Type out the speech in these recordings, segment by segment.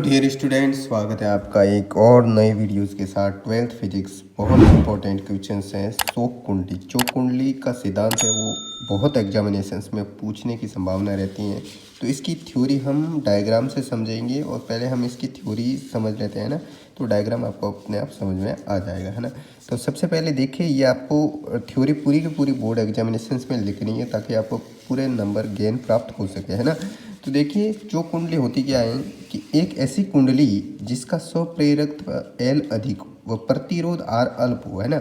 Dear students, स्वागत है आपका एक और नए वीडियोस के साथ। 12th फिजिक्स बहुत इंपॉर्टेंट क्वेश्चंस हैं। शोक कुंडली, जो कुंडली का सिद्धांत है वो बहुत एग्जामिनेशंस में पूछने की संभावना रहती है। तो इसकी थ्योरी हम डायग्राम से समझेंगे और पहले हम इसकी थ्योरी समझ लेते हैं ना, तो डायग्राम आपको अपने आप समझ में आ जाएगा, है ना। तो सबसे पहले देखिए, ये आपको थ्योरी पूरी की पूरी बोर्ड एग्जामिनेशंस में लिखनी है ताकि आपको पूरे नंबर गेन प्राप्त हो सके, है ना। तो देखिए, जो कुंडली होती क्या है कि एक ऐसी कुंडली जिसका स्वप्रेरकत्व एल अधिक व प्रतिरोध आर अल्प हो, है ना।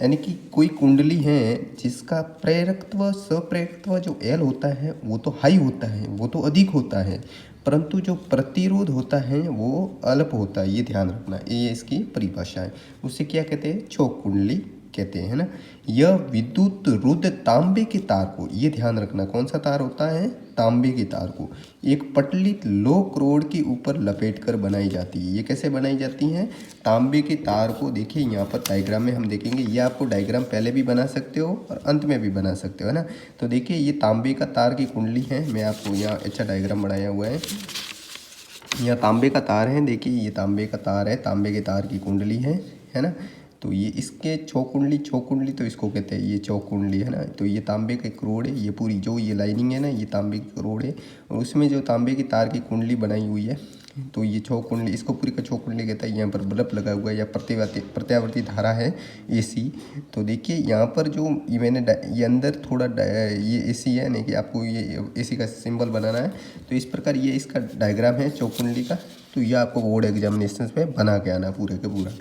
यानी कि कोई कुंडली है जिसका प्रेरकत्व स्वप्रेरकत्व जो एल होता है वो तो हाई होता है, वो तो अधिक होता है, परंतु जो प्रतिरोध होता है वो अल्प होता है। ये ध्यान रखना, ये इसकी परिभाषा है। उसे क्या कहते हैं? छोक कुंडली कहते हैं, है ना। यह विद्युत रुद्ध तांबे के तार को, ये ध्यान रखना, कौन सा तार होता है? तांबे के तार को एक पटली लोक रोड के ऊपर लपेटकर बनाई जाती है। ये कैसे बनाई जाती हैं? तांबे के तार को देखिए, यहाँ पर डायग्राम में हम देखेंगे। ये आपको डायग्राम पहले भी बना सकते हो और अंत में भी बना सकते हो, है ना। तो देखिए, ये तांबे का तार की कुंडली है। मैं आपको यहाँ अच्छा डायग्राम बनाया हुआ है। यहाँ तांबे का तार है, देखिए ये तांबे का तार है, तांबे के तार की कुंडली है ना। तो ये इसके चौकुंडली तो इसको कहते हैं, ये चौकुंडली, है ना। तो ये तांबे का एक रोड है, ये पूरी जो ये लाइनिंग है ना, ये तांबे की रोड है और उसमें जो तांबे की तार की कुंडली बनाई हुई है, तो ये चौकुंडली, इसको पूरी का चौकुंडली कहता है। यहाँ पर बल्ब लगा हुआ है या प्रत्यावर्ती धारा है, एसी। तो देखिए यहाँ पर जो ये मैंने ये अंदर थोड़ा ये एसी है, यानी कि आपको ये एसी का सिंबल बनाना है। तो इस प्रकार ये इसका डायग्राम है चौकुंडली का। तो ये आपको बोर्ड एग्जामिनेशन में बना के आना पूरे के पूरा,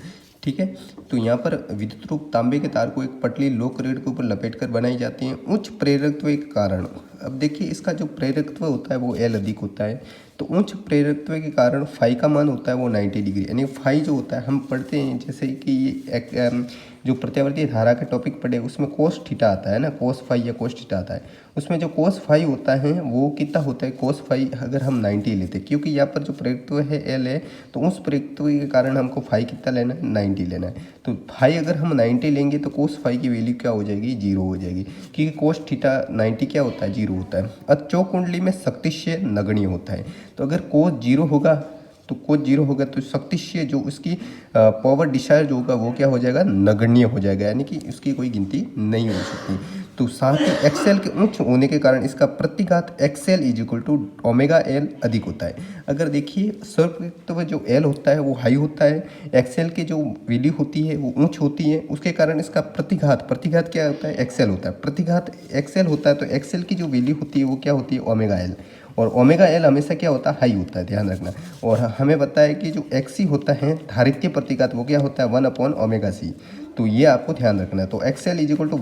ठीक है। तो यहाँ पर विद्युत रूप तांबे के तार को एक पटली लोक रेड के ऊपर लपेटकर बनाई जाती है उच्च प्रेरकत्व के कारण। अब देखिए, इसका जो प्रेरकत्व होता है वो एल अधिक होता है। तो उच्च प्रेरकत्व के कारण फाई का मान होता है वो 90 डिग्री, यानी फाई जो होता है, हम पढ़ते हैं जैसे कि ये जो प्रत्यावर्ती धारा का टॉपिक पढ़े उसमें कोस थीटा आता है ना, कोस फाई या कोस थीटा आता है। उसमें जो कोस फाई होता है वो कितना होता है? कोस फाई अगर हम 90 लेते हैं, क्योंकि यहाँ पर जो प्रेरकत्व है एल है, तो उस प्रेरकत्व के कारण हमको फाई कितना लेना है? 90 लेना है। तो फाई अगर हम 90 लेंगे तो कोस फाई की वैल्यू क्या हो जाएगी? 0 हो जाएगी, क्योंकि कोस थीटा 90 क्या होता है? 0 होता है। अब चौकुंडली में शक्तिशय नगण्य होता है। तो अगर कोस 0 होगा तो शक्तिशय जो उसकी पावर डिस्चार्ज होगा वो क्या हो जाएगा? नगण्य हो जाएगा, यानी कि उसकी कोई गिनती नहीं हो सकती। तो साथ ही एक्सेल के उच्च होने के कारण इसका प्रतिघात XL is equal to omega L अधिक होता है। अगर देखिए, सर्वप्रथम जो एल होता है वो हाई होता है, एक्सेल की जो वैल्यू होती है वो उच्च होती है, उसके कारण इसका प्रतिघात क्या होता है? एक्सेल होता है। प्रतिघात एक्सेल होता है तो एक्सेल की जो वैल्यू होती है वो क्या होती है? Omega L. और ओमेगा एल हमेशा क्या होता है? हाई होता है, ध्यान रखना। और हमें पता है कि जो एक्सी होता है धारित्य प्रतिघात, वो क्या होता है? 1/ओमेगा सी। तो ये आपको ध्यान रखना है। तो XL is equal to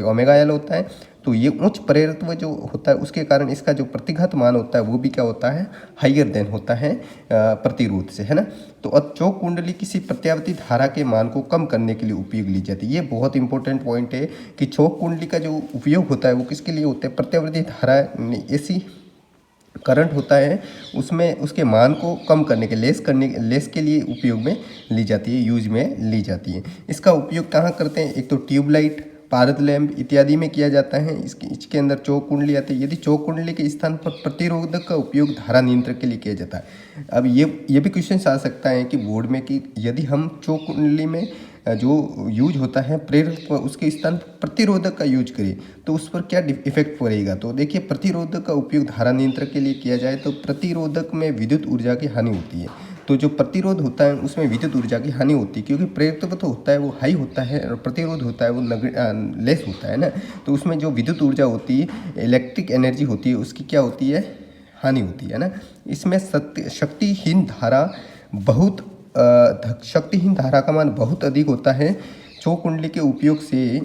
omega L होता है। तो ये उच्च प्रेरकत्व जो होता है उसके कारण इसका जो प्रतिघात मान होता है वो भी क्या होता है? हाइयर देन होता है प्रतिरोध से, है ना। तो चौक कुंडली किसी प्रत्यावर्ती धारा के मान को कम करने के लिए उपयोग ली जाती है। ये बहुत इंपॉर्टेंट पॉइंट है कि चौक कुंडली का जो उपयोग होता है वो किसके लिए होता है? प्रत्यावर्ती धारा, ऐसी करंट होता है उसमें उसके मान को कम करने के, लेस के लिए उपयोग में ली जाती है, यूज में ली जाती है। इसका उपयोग कहाँ करते हैं? एक तो ट्यूबलाइट, पारद लैंप इत्यादि में किया जाता है। इसके अंदर चौक कुंडली आती है। यदि चौक कुंडली के स्थान पर प्रतिरोधक का उपयोग धारा नियंत्रण के लिए किया जाता है। अब ये भी क्वेश्चन आ सकता है कि बोर्ड में कि यदि हम चौक कुंडली में जो यूज होता है प्रेरक, उसके स्थान पर प्रतिरोधक का यूज करें तो उस पर क्या इफेक्ट पड़ेगा? तो देखिए, प्रतिरोधक का उपयोग धारा नियंत्रण के लिए किया जाए तो प्रतिरोधक में विद्युत ऊर्जा की हानि होती है। तो जो प्रतिरोध होता है उसमें विद्युत ऊर्जा की हानि होती है, क्योंकि प्रेरकत्व तो होता है वो हाई होता है और प्रतिरोध होता है वो लेस होता है ना। तो उसमें जो विद्युत ऊर्जा होती है, इलेक्ट्रिक एनर्जी होती है, उसकी क्या होती है? हानि होती है ना। इसमें शक्तिहीन धारा का मान बहुत अधिक होता है। चौक कुंडली के उपयोग से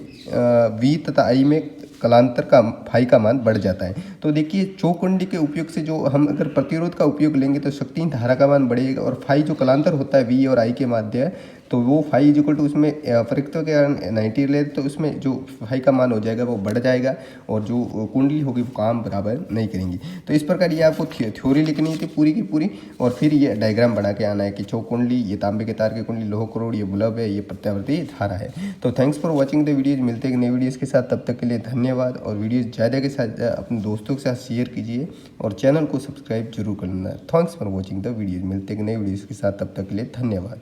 वी तथा आई में कलांतर का फाई का मान बढ़ जाता है। तो देखिए, चौक कुंडली के उपयोग से जो हम अगर प्रतिरोध का उपयोग लेंगे तो शक्तिहीन धारा का मान बढ़ेगा और फाई जो कलांतर होता है वी और आई के माध्य तो वो फाई इजिकल टू उसमें परिक्तव के कारण 90 ले तो उसमें जो फाई का मान हो जाएगा वो बढ़ जाएगा और जो कुंडली होगी वो काम बराबर नहीं करेंगी। तो इस प्रकार ये आपको थ्योरी लिखनी थी पूरी की पूरी और फिर ये डायग्राम बना के आना है कि चौक कुंडली, ये तांबे के तार की कुंडली, लोह करोड़, ये बुलब है, ये प्रत्यावर्ती धारा है। तो thanks for watching the videos. मिलते हैं नए वीडियोज़ के साथ, तब तक के लिए धन्यवाद। और वीडियोज़ ज़्यादा के साथ अपने दोस्तों के साथ शेयर कीजिए और चैनल को सब्सक्राइब जरूर कर लेना। Thanks for watching the videos. मिलते हैं नए वीडियोज़ के साथ, तब तक के लिए धन्यवाद।